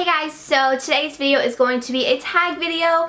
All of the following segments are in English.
guys, so today's video is going to be a tag video.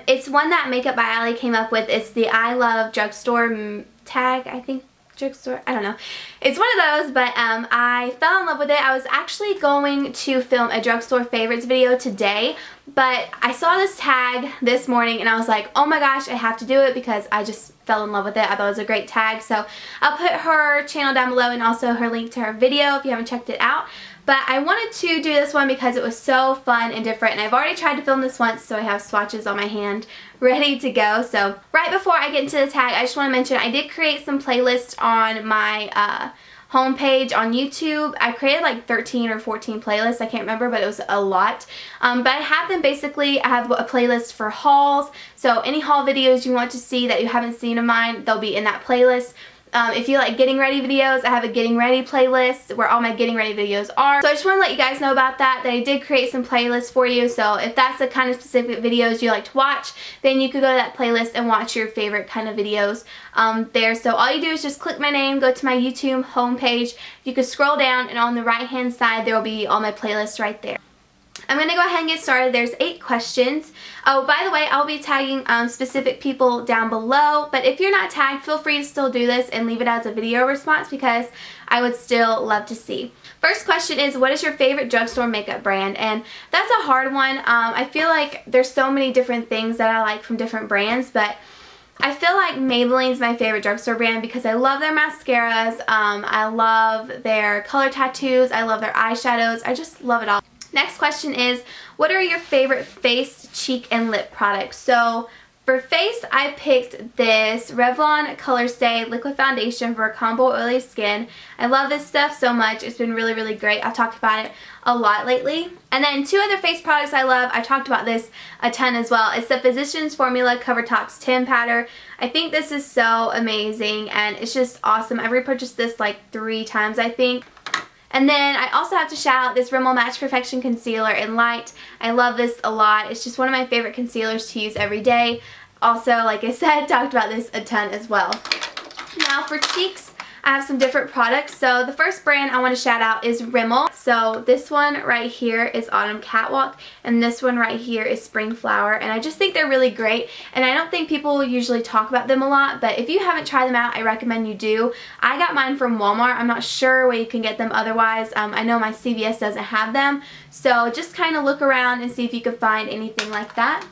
It's one that Makeup by Ali came up with. It's the I Love Drugstore tag, I think. Drugstore, I don't know. It's one of those, but I fell in love with it. I was actually going to film a drugstore favorites video today, but I saw this tag this morning and I was like, oh my gosh, I have to do it because I just fell in love with it. I thought it was a great tag, so I'll put her channel down below and also her link to her video if you haven't checked it out. But I wanted to do this one because it was so fun and different, and I've already tried to film this once, so I have swatches on my hand ready to go. So right before I get into the tag, I just want to mention I did create some playlists on my homepage on YouTube. I created like 13 or 14 playlists, I can't remember, but it was a lot. But I have them basically, I have a playlist for hauls, so any haul videos you want to see that you haven't seen of mine, they'll be in that playlist. If you like getting ready videos, I have a getting ready playlist where all my getting ready videos are. So I just want to let you guys know about that I did create some playlists for you. So if that's the kind of specific videos you like to watch, then you could go to that playlist and watch your favorite kind of videos there. So all you do is just click my name, go to my YouTube homepage. You can scroll down and on the right hand side there will be all my playlists right there. I'm going to go ahead and get started. There's 8 questions. Oh, by the way, I'll be tagging specific people down below, but if you're not tagged, feel free to still do this and leave it as a video response because I would still love to see. First question is, what is your favorite drugstore makeup brand? And that's a hard one. I feel like there's so many different things that I like from different brands, but I feel like Maybelline's my favorite drugstore brand because I love their mascaras, I love their color tattoos, I love their eyeshadows, I just love it all. Next question is, what are your favorite face, cheek, and lip products? So for face, I picked this Revlon Color Stay Liquid Foundation for combo oily skin. I love this stuff so much. It's been really, really great. I've talked about it a lot lately. And then 2 other face products I love. I talked about this a ton as well. It's the Physicians Formula Cover Tox Tin Powder. I think this is so amazing and it's just awesome. I've repurchased this like 3 times, I think. And then I also have to shout out this Rimmel Match Perfection Concealer in Light. I love this a lot. It's just one of my favorite concealers to use every day. Also, like I said, talked about this a ton as well. Now for cheeks, I have some different products. So the first brand I want to shout out is Rimmel. So this one right here is Autumn Catwalk and this one right here is Spring Flower, and I just think they're really great, and I don't think people usually talk about them a lot, but if you haven't tried them out, I recommend you do. I got mine from Walmart. I'm not sure where you can get them otherwise. I know my CVS doesn't have them, so just kind of look around and see if you can find anything like that.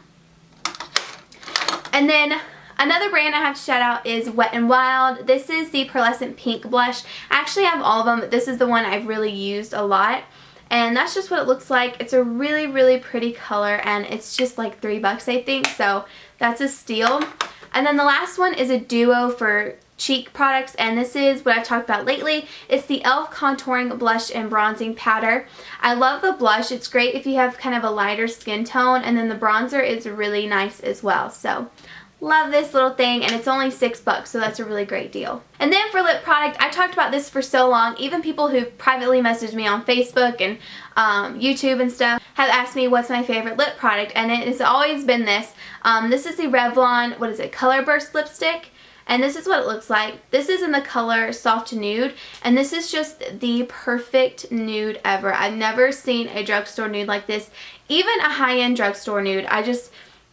And then another brand I have to shout out is Wet n Wild. This is the Pearlescent Pink Blush. I actually have all of them, but this is the one I've really used a lot. And that's just what it looks like. It's a really, really pretty color, and it's just like $3 I think, so that's a steal. And then the last one is a duo for cheek products, and this is what I've talked about lately. It's the e.l.f. Contouring Blush and Bronzing Powder. I love the blush. It's great if you have kind of a lighter skin tone, and then the bronzer is really nice as well. So love this little thing, and it's only $6, so that's a really great deal. And then for lip product, I talked about this for so long. Even people who privately messaged me on Facebook and YouTube and stuff have asked me what's my favorite lip product, and it has always been this. This is the Revlon, what is it, Color Burst lipstick, and this is what it looks like. This is in the color Soft Nude, and this is just the perfect nude ever. I've never seen a drugstore nude like this, even a high-end drugstore nude.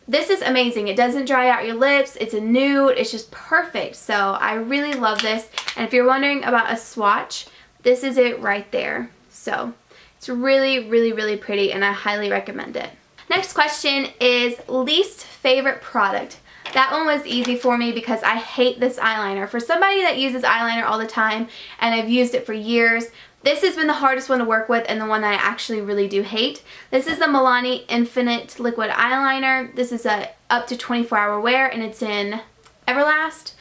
This is amazing. It doesn't dry out your lips. It's a nude. It's just perfect. So I really love this. And if you're wondering about a swatch, this is it right there. So it's really, really, really pretty, and I highly recommend it. Next question is least favorite product. That one was easy for me because I hate this eyeliner. For somebody that uses eyeliner all the time, and I've used it for years, this has been the hardest one to work with and the one that I actually really do hate. This is the Milani Infinite Liquid Eyeliner. This is a up to 24-hour wear, and it's in Everlast.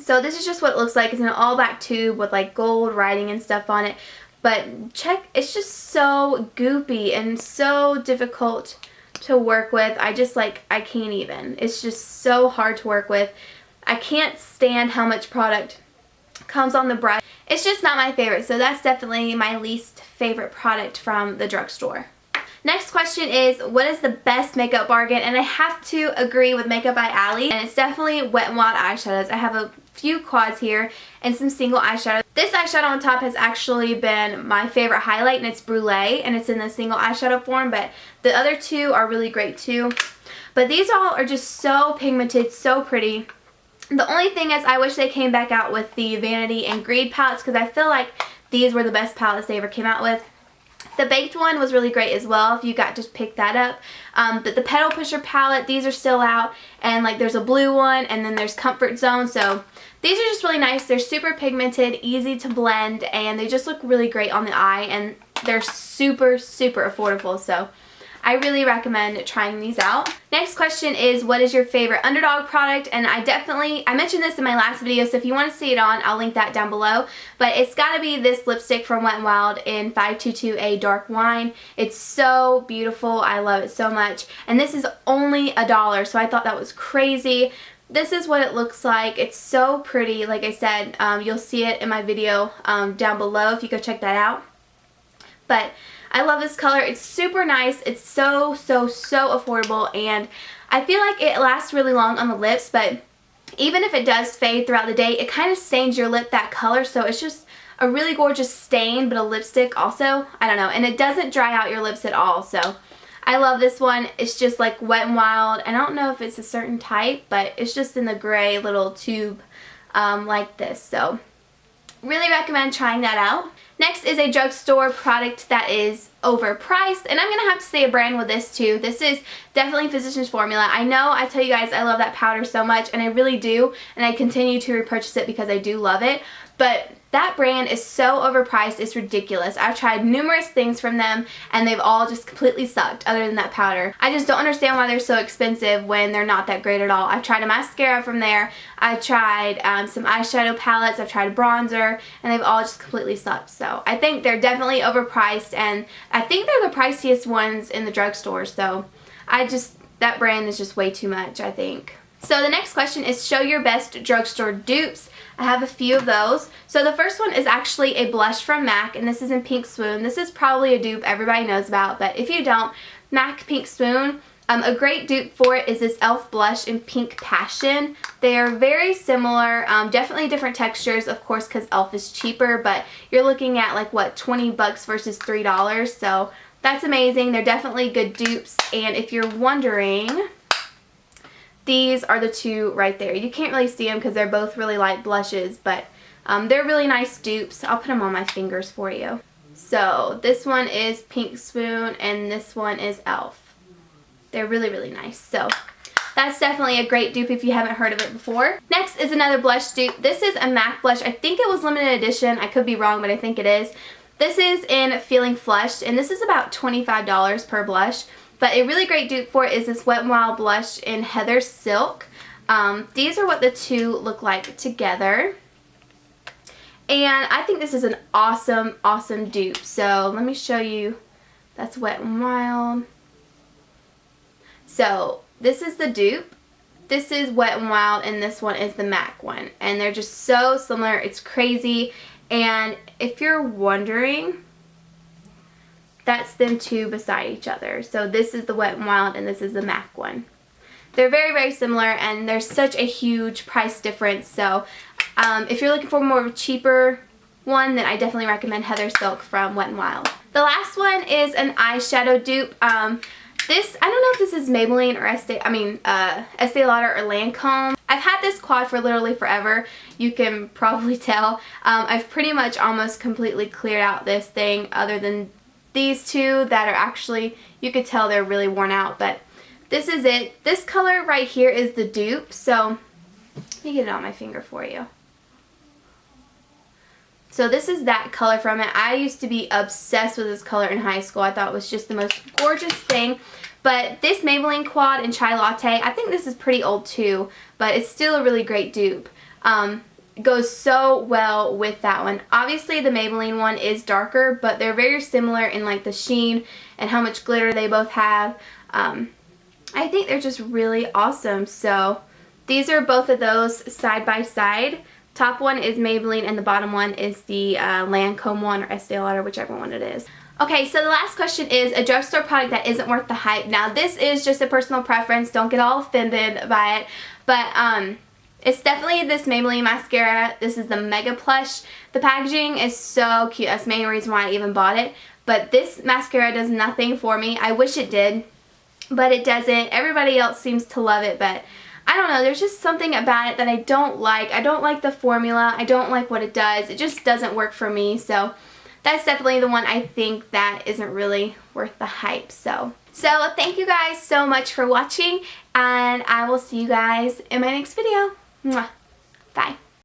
So this is just what it looks like. It's in an all black tube with like gold writing and stuff on it. But check, it's just so goopy and so difficult to work with. I can't even. It's just so hard to work with. I can't stand how much product comes on the brush. It's just not my favorite, so that's definitely my least favorite product from the drugstore. Next question is, what is the best makeup bargain? And I have to agree with Makeup by Ali, and it's definitely Wet n Wild eyeshadows. I have a few quads here and some single eyeshadow. This eyeshadow on top has actually been my favorite highlight, and it's Brulee, and it's in the single eyeshadow form, but the other two are really great too. But these all are just so pigmented, so pretty. The only thing is I wish they came back out with the Vanity and Greed palettes, because I feel like these were the best palettes they ever came out with. The Baked one was really great as well if you got to pick that up. But the Petal Pusher palette, these are still out, and like there's a blue one, and then there's Comfort Zone. So these are just really nice. They're super pigmented, easy to blend, and they just look really great on the eye, and they're super, super affordable. So I really recommend trying these out. Next question is, what is your favorite Underdog product? And I mentioned this in my last video, so if you want to see it on, I'll link that down below. But it's got to be this lipstick from Wet n Wild in 522A Dark Wine. It's so beautiful. I love it so much. And this is only $1, so I thought that was crazy. This is what it looks like. It's so pretty. Like I said, you'll see it in my video down below if you go check that out. But I love this color. It's super nice. It's so affordable, and I feel like it lasts really long on the lips, but even if it does fade throughout the day, it kind of stains your lip that color, so it's just a really gorgeous stain, but a lipstick also. I don't know, and it doesn't dry out your lips at all, so I love this one. It's just like Wet n Wild, and I don't know if it's a certain type, but it's just in the gray little tube like this, so really recommend trying that out. Next is a drugstore product that is overpriced, and I'm going to have to say a brand with this too. This is definitely Physicians Formula. I know I tell you guys I love that powder so much, and I really do, and I continue to repurchase it because I do love it, but that brand is so overpriced, it's ridiculous. I've tried numerous things from them, and they've all just completely sucked other than that powder. I just don't understand why they're so expensive when they're not that great at all. I've tried a mascara from there, I've tried some eyeshadow palettes, I've tried a bronzer, and they've all just completely sucked. So I think they're definitely overpriced, and I think they're the priciest ones in the drugstore, so that brand is just way too much, I think. So the next question is, show your best drugstore dupes. I have a few of those. So the first one is actually a blush from MAC, and this is in Pink Swoon. This is probably a dupe everybody knows about, but if you don't, MAC Pink Swoon, a great dupe for it is this e.l.f. blush in Pink Passion. They are very similar, definitely different textures, of course, because e.l.f. is cheaper, but you're looking at like, what, 20 bucks versus $3, so that's amazing. They're definitely good dupes, and if you're wondering, these are the two right there. You can't really see them because they're both really light blushes, but they're really nice dupes. I'll put them on my fingers for you. So this one is Pink Swoon, and this one is e.l.f. They're really nice. So that's definitely a great dupe if you haven't heard of it before. Next is another blush dupe. This is a MAC blush. I think it was limited edition. I could be wrong, but I think it is. This is in Feeling Flushed, and this is about $25 per blush. But a really great dupe for it is this Wet n Wild blush in Heather Silk. These are what the two look like together. And I think this is an awesome dupe. So let me show you. That's Wet n Wild. So this is the dupe. This is Wet n Wild, and this one is the MAC one. And they're just so similar. It's crazy. And if you're wondering, that's them two beside each other. So this is the Wet n Wild, and this is the MAC one. They're very similar, and there's such a huge price difference. So if you're looking for more of a cheaper one, then I definitely recommend Heather Silk from Wet n Wild. The last one is an eyeshadow dupe. This, I don't know if this is Maybelline or Estee Lauder or Lancome. I've had this quad for literally forever. You can probably tell. I've pretty much almost completely cleared out this thing, other than these two that are actually, you could tell they're really worn out, but this is it. This color right here is the dupe, so let me get it on my finger for you. So this is that color from it. I used to be obsessed with this color in high school. I thought it was just the most gorgeous thing. But this Maybelline quad in Chai Latte, I think this is pretty old too, but it's still a really great dupe. Goes so well with that one. Obviously the Maybelline one is darker, but they're very similar in like the sheen and how much glitter they both have. I think they're just really awesome. So these are both of those side by side. Top one is Maybelline, and the bottom one is the Lancome one or Estee Lauder, whichever one it is. Okay, so the last question is a drugstore product that isn't worth the hype. Now this is just a personal preference. Don't get all offended by it. But It's definitely this Maybelline mascara. This is the Mega Plush. The packaging is so cute. That's the main reason why I even bought it. But this mascara does nothing for me. I wish it did, but it doesn't. Everybody else seems to love it, but I don't know. There's just something about it that I don't like. I don't like the formula. I don't like what it does. It just doesn't work for me. So that's definitely the one I think that isn't really worth the hype. So thank you guys so much for watching, and I will see you guys in my next video. Mwah. Bye.